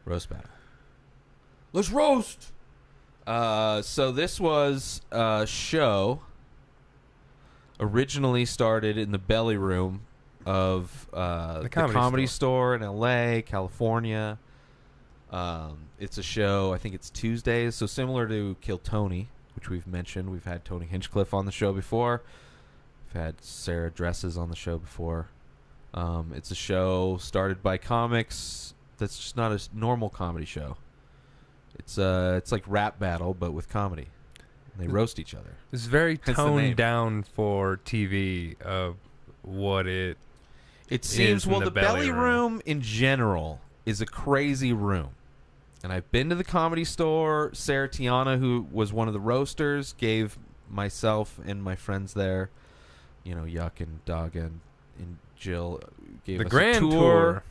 Roast battle. Let's roast. So this was a show originally started in the belly room of the comedy store in LA, California. It's a show, I think it's Tuesdays, so similar to Kill Tony, which we've mentioned. We've had Tony Hinchcliffe on the show before. We've had Sarah Dresses on the show before. It's a show started by comics that's just not a normal comedy show. It's like rap battle, but with comedy. And they roast each other. It's very toned down for TV of what it seems. Well, the belly room in general is a crazy room. And I've been to the Comedy Store. Sarah Tiana, who was one of the roasters, gave myself and my friends there, Yuck and Dog and Jill, gave us grand a tour.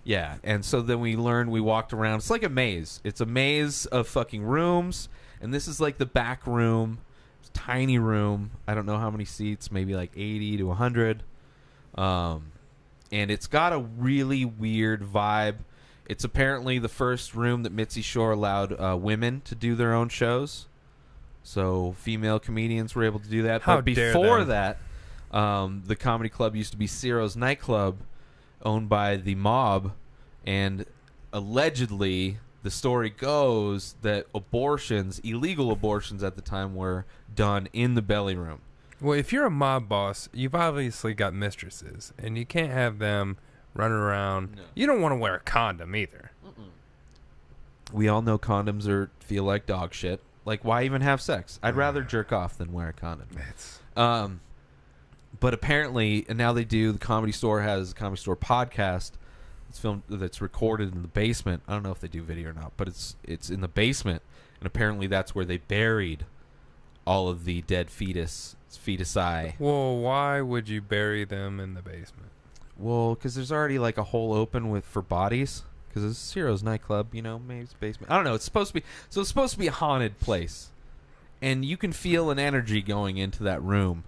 Yeah, and so then we walked around. It's like a maze. It's a maze of fucking rooms, and this is like the back room. It's a tiny room. I don't know how many seats, maybe like 80 to 100. And it's got a really weird vibe. It's apparently the first room that Mitzi Shore allowed women to do their own shows. So female comedians were able to do that. How but before that, the comedy club used to be Ciro's nightclub, owned by the mob, and allegedly the story goes that illegal abortions at the time, were done in the belly room. Well, if you're a mob boss, you've obviously got mistresses, and you can't have them running around. No. You don't want to wear a condom either. We all know condoms feel like dog shit. Like, why even have sex? I'd rather jerk off than wear a condom. But apparently, and now they do. The Comedy Store has a Comedy Store podcast. It's filmed. That's recorded in the basement. I don't know if they do video or not, but it's in the basement, and apparently that's where they buried all of the dead fetusi. Well, why would you bury them in the basement? Well, because there's already like a hole open for bodies. Because it's Ciro's nightclub, maybe it's basement. I don't know. It's supposed to be a haunted place, and you can feel an energy going into that room.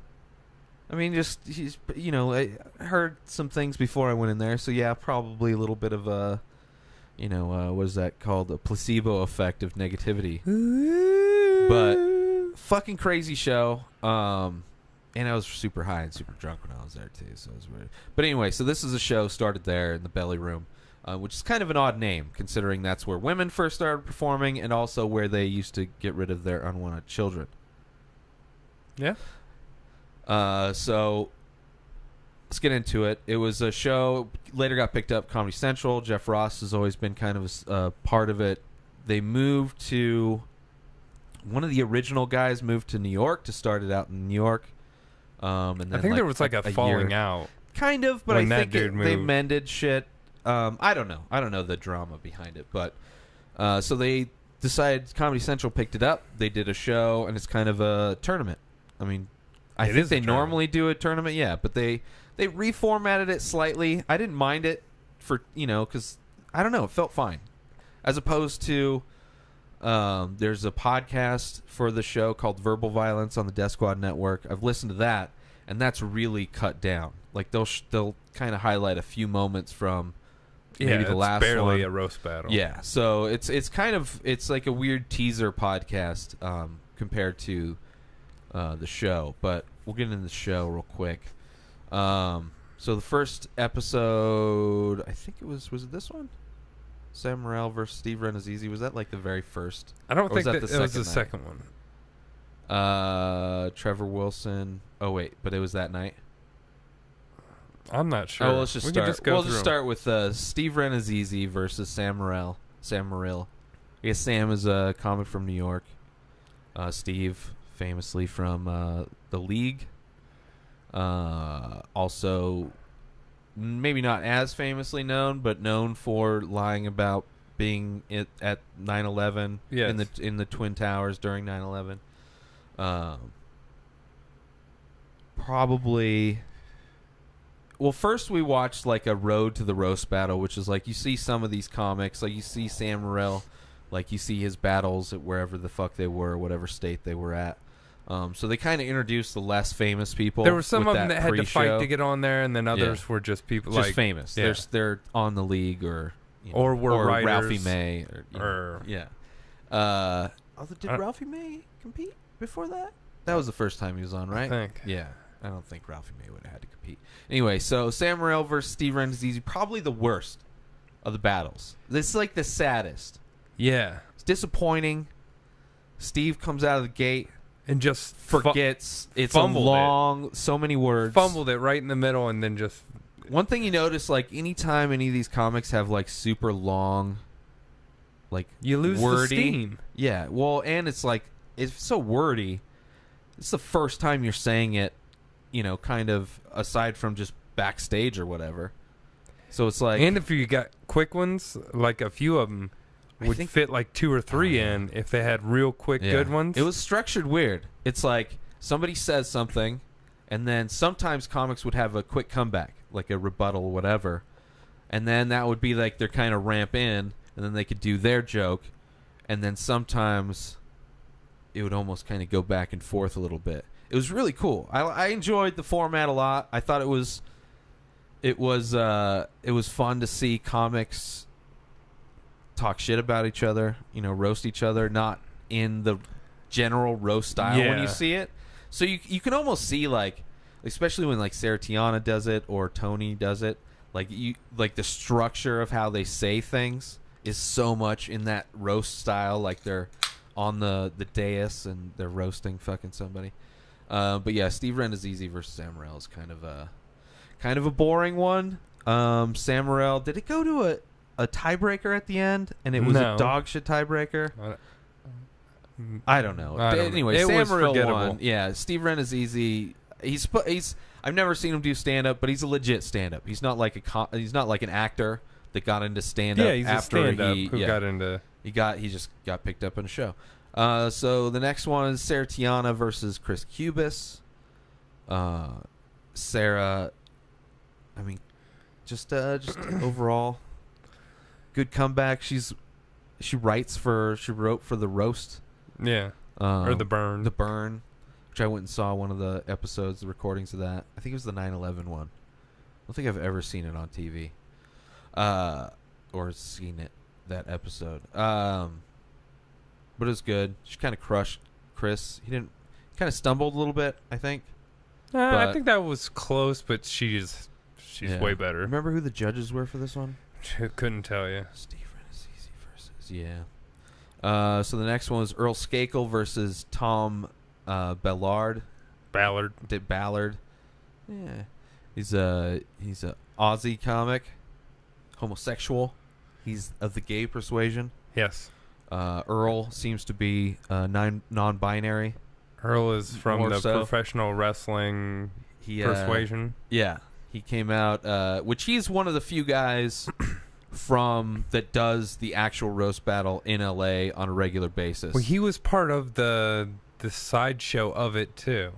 I mean, I heard some things before I went in there, so yeah, probably a little bit of a, what is that called? A placebo effect of negativity. But fucking crazy show. And I was super high and super drunk when I was there too, so it was weird. But anyway, so this is a show started there in the belly room, which is kind of an odd name considering that's where women first started performing, and also where they used to get rid of their unwanted children. Yeah. So let's get into it. It was a show, later got picked up Comedy Central. Jeff Ross has always been kind of a part of it. They moved to, one of the original guys moved to New York to start it out in New York. And then I think there was like a falling out. Kind of, but I think they mended shit. I don't know the drama behind it, but so they decided, Comedy Central picked it up. They did a show, and it's kind of a tournament. I mean, I think they normally do a tournament, yeah, but they reformatted it slightly. I didn't mind it for, because, I don't know, it felt fine. As opposed to, there's a podcast for the show called Verbal Violence on the Death Squad Network. I've listened to that, and that's really cut down. Like, they'll kind of highlight a few moments from maybe the last one. Yeah, it's barely a roast battle. Yeah, so it's like a weird teaser podcast compared to the show, but we'll get into the show real quick. So the first episode, I think it was it this one? Sam Morril versus Steve Renazizi. Was that like the very first? I don't think that it was the second one. Trevor Wilson. Oh wait, but it was that night. I'm not sure. Oh, let's just start. We'll just start with Steve Renazizi versus Sam Morril. I guess Sam is a comic from New York. Steve, famously from The League. Also, maybe not as famously known, but known for lying about being at 9/11 in the Twin Towers during 9/11. Probably. Well, first we watched like a Road to the Roast Battle, which is like you see some of these comics, like you see Sam Morril, like you see his battles at wherever the fuck they were, whatever state they were at. So they kind of introduced the less famous people. There were some of them that had to fight to get on there, and then others were just people just like famous. Yeah. They're on The League or or writers, Ralphie May, yeah. Did Ralphie May compete before that? That was the first time he was on, right? I think. Yeah. I don't think Ralphie May would have had to compete. Anyway, so Sam Morril versus Steve Renazizi, probably the worst of the battles. This is like the saddest. Yeah. It's disappointing. Steve comes out of the gate and just forgets. It's a long, so many words. Fumbled it right in the middle and then just... One thing you notice, like, anytime any of these comics have, like, super long, like, you lose wordy, the steam. Yeah, well, and it's, like, it's so wordy. It's the first time you're saying it, you know, kind of aside from just backstage or whatever. So it's like... And if you got quick ones, like a few of them would fit like 2 or 3 in if they had real quick good ones. It was structured weird. It's like somebody says something, and then sometimes comics would have a quick comeback, like a rebuttal or whatever. And then that would be like their kind of ramp in, and then they could do their joke. And then sometimes it would almost kind of go back and forth a little bit. It was really cool. I enjoyed the format a lot. I thought it was fun to see comics talk shit about each other, you know, roast each other, not in the general roast style when you see it. So you can almost see, like, especially when like Sarah Tiana does it or Tony does it, like the structure of how they say things is so much in that roast style, like they're on the dais and they're roasting fucking somebody. But yeah, Steve Renazizi versus Sam Morril is kind of a boring one. Sam Morril, did it go to a tiebreaker at the end, and it was a dog shit tiebreaker? I don't know. Anyway, Sam Morril won. Yeah, Steve Renazizi. I've never seen him do stand up, but he's a legit stand up. He's not like he's not like an actor that got into stand up. Yeah, he's after a stand up who got into. He just got picked up in a show. So the next one is Sarah Tiana versus Chris Cubis. Sarah, I mean, just overall good comeback. She wrote for the roast. Yeah. Or the burn. The burn, which I went and saw one of the episodes, the recordings of that. I think it was the 9/11 one. I don't think I've ever seen it on TV. Or seen that episode. But it was good. She kind of crushed Chris. He kind of stumbled a little bit, I think. I think that was close, but she's way better. Remember who the judges were for this one? Couldn't tell you. Steve Renazizi versus so the next one was Earl Skakel versus Tom Ballard. Ballard. Yeah, he's a Aussie comic, homosexual. He's of the gay persuasion. Yes. Earl seems to be non-binary. Earl is from the professional wrestling persuasion. Yeah, he came out, which he's one of the few guys that does the actual roast battle in LA on a regular basis. Well, he was part of the sideshow of it too.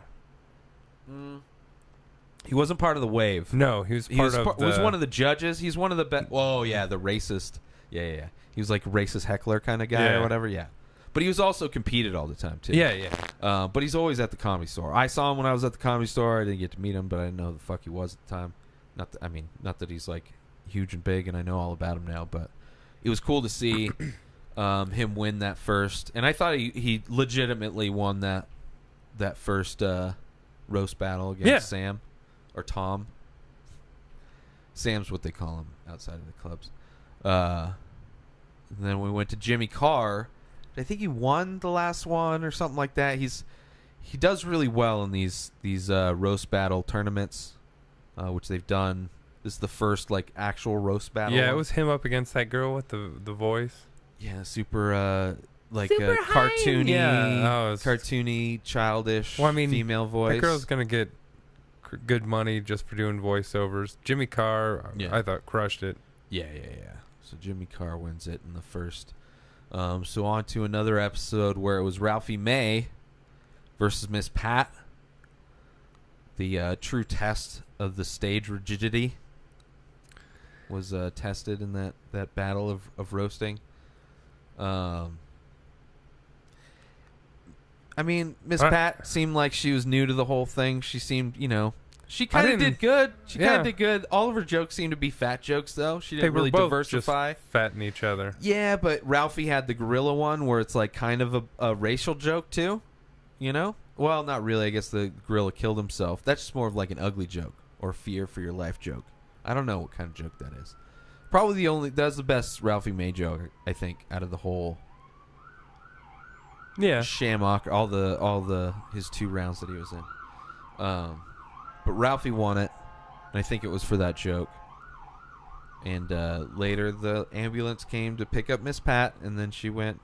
He wasn't part of the wave. No, he was was one of the judges. He's one of the oh yeah, the racist. Yeah. He was like a racist heckler kind of guy or whatever. Yeah. But he was also competed all the time too. Yeah. But he's always at the Comedy Store. I saw him when I was at the Comedy Store. I didn't get to meet him, but I didn't know who the fuck he was at the time. Not that he's like huge and big, and I know all about him now. But it was cool to see him win that first. And I thought he legitimately won that first roast battle against Sam or Tom. Sam's what they call him outside of the clubs. And then we went to Jimmy Carr. I think he won the last one or something like that. He does really well in these roast battle tournaments, which they've done. This is the first like actual roast battle. Yeah, it was him up against that girl with the voice. Yeah, super cartoony, cartoony, childish. Female voice. That girl's gonna get good money just for doing voiceovers. Jimmy Carr, I thought crushed it. Yeah. So Jimmy Carr wins it in the first. So on to another episode where it was Ralphie May versus Miss Pat. The true test of the stage rigidity was tested in that battle of roasting. I mean, Miss Pat seemed like she was new to the whole thing. She seemed, She kind of did good. She kind of did good. All of her jokes seemed to be fat jokes, though. She didn't really diversify. Just fatting each other. Yeah, but Ralphie had the gorilla one where it's like kind of a racial joke, too. You know? Well, not really. I guess the gorilla killed himself. That's just more of like an ugly joke or fear for your life joke. I don't know what kind of joke that is. Probably that's the best Ralphie May joke, I think, out of the whole Shamrock, all the his 2 rounds that he was in. But Ralphie won it, and I think it was for that joke. And later, the ambulance came to pick up Miss Pat, and then she went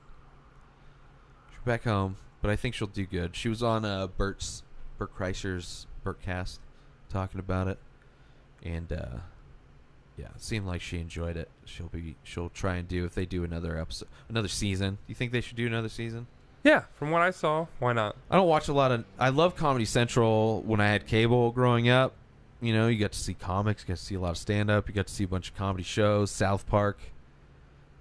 back home. But I think she'll do good. She was on Bert Kreischer's Bertcast talking about it, and it seemed like she enjoyed it. She'll try and do, if they do another season. Do you think they should do another season? Yeah, from what I saw, why not? I don't watch a lot of... I love Comedy Central when I had cable growing up. You know, you got to see comics, you got to see a lot of stand-up, you got to see a bunch of comedy shows, South Park.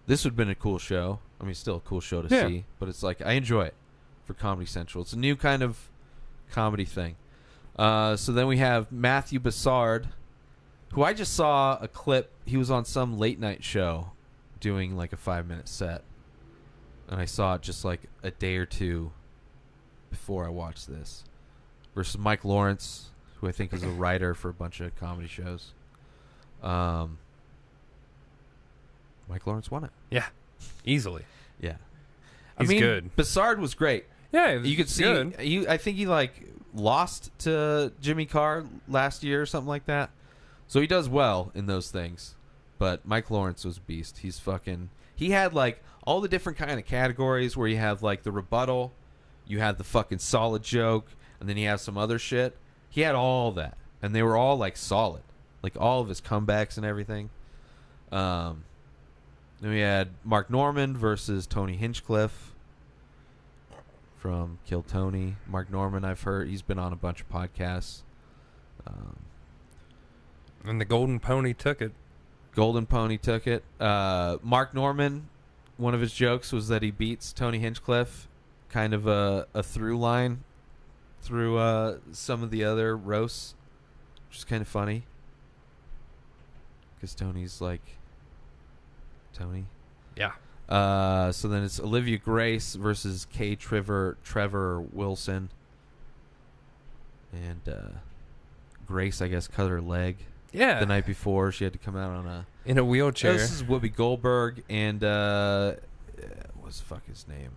This would have been a cool show. I mean, still a cool show to see, but it's like, I enjoy it for Comedy Central. It's a new kind of comedy thing. So then we have Matthew Bassard, who I just saw a clip. He was on some late-night show doing like a 5-minute set. And I saw it just like a day or two before I watched this. Versus Mike Lawrence, who I think is a writer for a bunch of comedy shows. Mike Lawrence won it. Yeah, easily. Yeah. He's good. Bassard was great. Yeah, you could see. Good. I think he like lost to Jimmy Carr last year or something like that. So he does well in those things. But Mike Lawrence was a beast. He's fucking... He had like all the different kind of categories where you have like the rebuttal, you have the fucking solid joke, and then you have some other shit. He had all that, and they were all like solid, like all of his comebacks and everything. Then we had Mark Norman versus Tony Hinchcliffe from Kill Tony. Mark Norman, I've heard he's been on a bunch of podcasts. And the Golden Pony took it. Mark Norman, one of his jokes was that he beats Tony Hinchcliffe, kind of a through line through some of the other roasts, which is kind of funny. Because Tony's like... Tony? Yeah. So then it's Olivia Grace versus Trevor Wilson. And Grace, I guess, cut her leg. Yeah. The night before, she had to come out on in a wheelchair. This is Whoopi Goldberg and what's the fuck his name?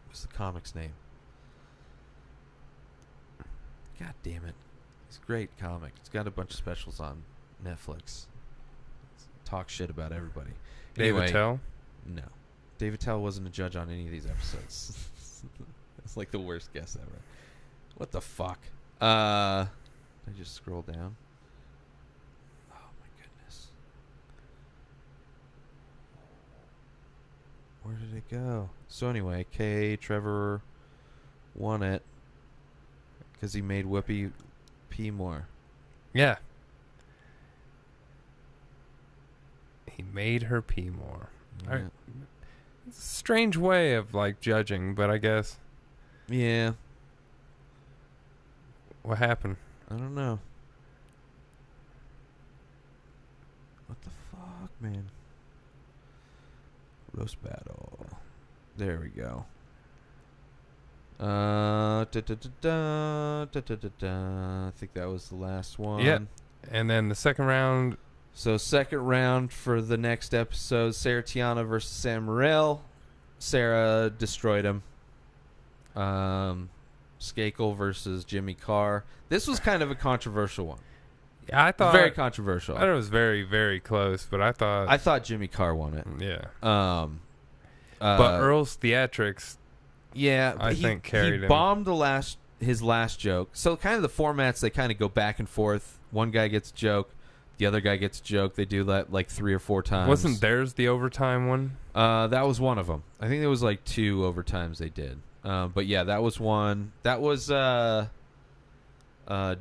What's the comic's name? God damn it! He's a great comic. He's got a bunch of specials on Netflix. Talk shit about everybody. David Anyway, Tell? No, David Tell wasn't a judge on any of these episodes. It's like the worst guess ever. What the fuck? Did I just scroll down? Oh my goodness. Where did it go? So anyway, Trevor won it because he made Whoopi pee more. Yeah. He made her pee more. Yeah. It's a strange way of like judging, but I guess. Yeah. What happened? I don't know. What the fuck, man? Roast battle. There we go. I think that was the last one. Yeah. And then the second round. So second round for the next episode, Sarah Tiana versus Sam Morril. Sarah destroyed him. Skakel versus Jimmy Carr. This was kind of a controversial one. Yeah, I thought very controversial. I thought it was very, very close, but I thought Jimmy Carr won it. Yeah. But Earl's theatrics, yeah, I think carried him. He bombed his last joke. So kind of the formats, they kind of go back and forth. One guy gets a joke, the other guy gets a joke. They do that like 3 or 4 times. Wasn't theirs the overtime one? That was one of them. I think there was like 2 overtimes they did. But yeah, that was one. That was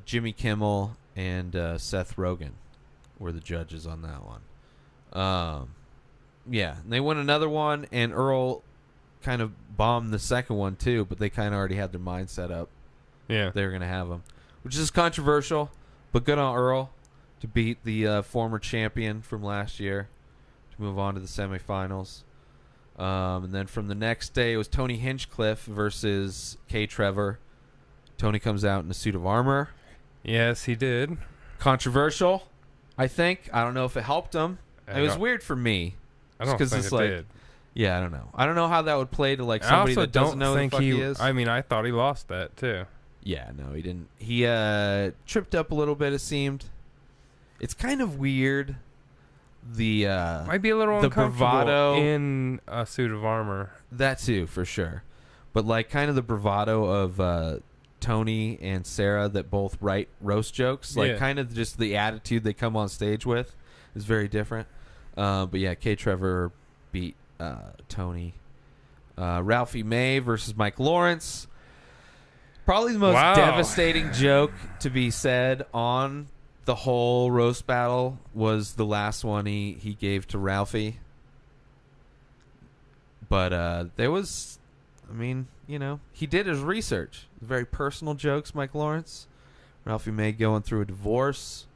Jimmy Kimmel and Seth Rogen were the judges on that one. Yeah, and they won another one, and Earl kind of bombed the second one too, but they kind of already had their mind set up Yeah. they were going to have him, which is controversial, but good on Earl to beat the former champion from last year to move on to the semifinals. And then from the next day, it was Tony Hinchcliffe versus K. Trevor. Tony comes out in a suit of armor. Yes, he did. Controversial, I think. I don't know if it helped him. It was weird for me. I don't think it's it like, did. Yeah, I don't know. I don't know how that would play to like somebody that doesn't know who the fuck he is. I mean, I thought he lost that too. Yeah, no, he didn't. He tripped up a little bit, it seemed. It's kind of weird. Might be a little uncomfortable bravado in a suit of armor. That too, for sure. But like kind of the bravado of Tony and Sarah that both write roast jokes. Like kind of just the attitude they come on stage with is very different. But yeah, K. Trevor beat Tony. Ralphie May versus Mike Lawrence. Probably the most devastating joke to be said on the whole roast battle was the last one he gave to Ralphie. But there was, I mean, you know, he did his research. Very personal jokes, Mike Lawrence. Ralphie May going through a divorce.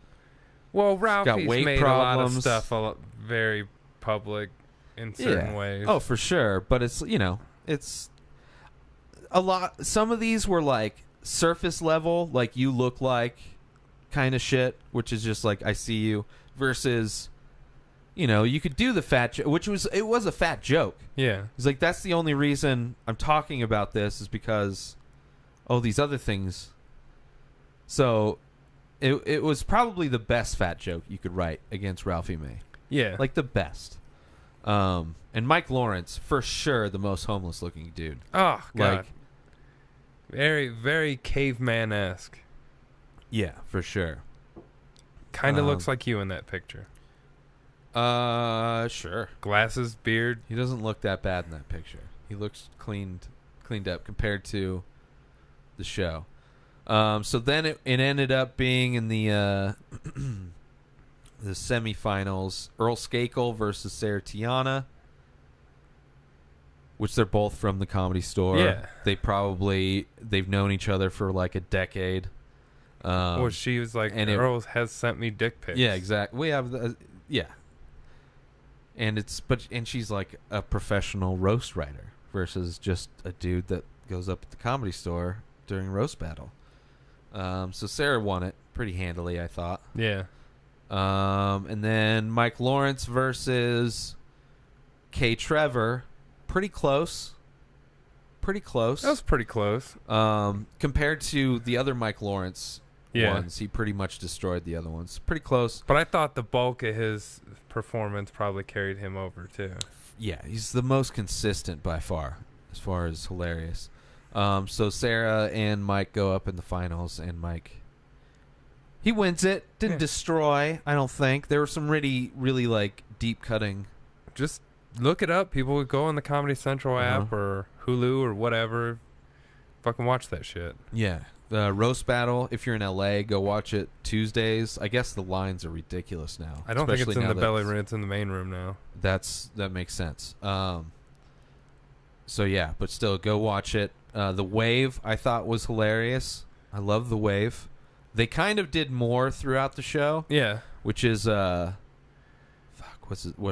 Well, Ralphie's made problems. A lot of stuff very public in certain ways. Oh, for sure. But it's, you know, it's a lot. Some of these were like surface level, like you look like kind of shit, which is just like I see you, versus, you know, you could do the fat joke, which was a fat joke. Yeah, it's like that's the only reason I'm talking about this is because these other things. So it was probably the best fat joke you could write against Ralphie May. Yeah, like the best. And Mike Lawrence, for sure, the most homeless looking dude. Oh God, like, very very caveman-esque. Yeah, for sure. Kind of looks like you in that picture. Sure. Glasses, beard. He doesn't look that bad in that picture. He looks cleaned up compared to the show. So then it ended up being in the the semifinals. Earl Skakel versus Sarah Tiana, which they're both from the Comedy Store. Yeah. They've known each other for like a decade. Well, she was like, Earl has sent me dick pics. Yeah, exactly. We have and she's like a professional roast writer versus just a dude that goes up at the Comedy Store during roast battle. So Sarah won it pretty handily, I thought. Yeah. And then Mike Lawrence versus K. Trevor, pretty close. That was pretty close. Compared to the other Mike Lawrence ones, he pretty much destroyed the other ones. Pretty close. But I thought the bulk of his performance probably carried him over too. Yeah, he's the most consistent by far as hilarious. So Sarah and Mike go up in the finals, and Mike, he wins it. Didn't destroy, I don't think. There were some really, really like deep cutting. Just look it up. People would go on the Comedy Central app or Hulu or whatever. Fucking watch that shit. Yeah. The roast battle, if you're in LA, go watch it Tuesdays. I guess the lines are ridiculous now. I don't think it's in the belly room. It's in the main room now. That makes sense. So yeah, but still, go watch it. The Wave, I thought, was hilarious. I love The Wave. They kind of did more throughout the show. Yeah. Which is what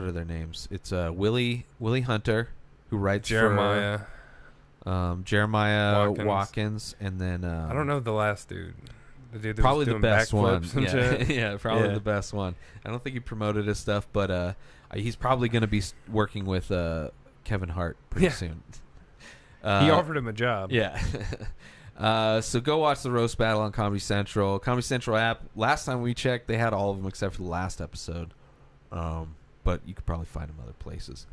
are their names? It's Willie Hunter, who writes Jeremiah. Jeremiah Watkins, and then I don't know the last dude. The dude that probably was doing the best one. Yeah, probably the best one. I don't think he promoted his stuff, but he's probably going to be working with Kevin Hart pretty soon. He offered him a job. Yeah. So go watch the roast battle on Comedy Central. Comedy Central app. Last time we checked, they had all of them except for the last episode. But you could probably find them other places.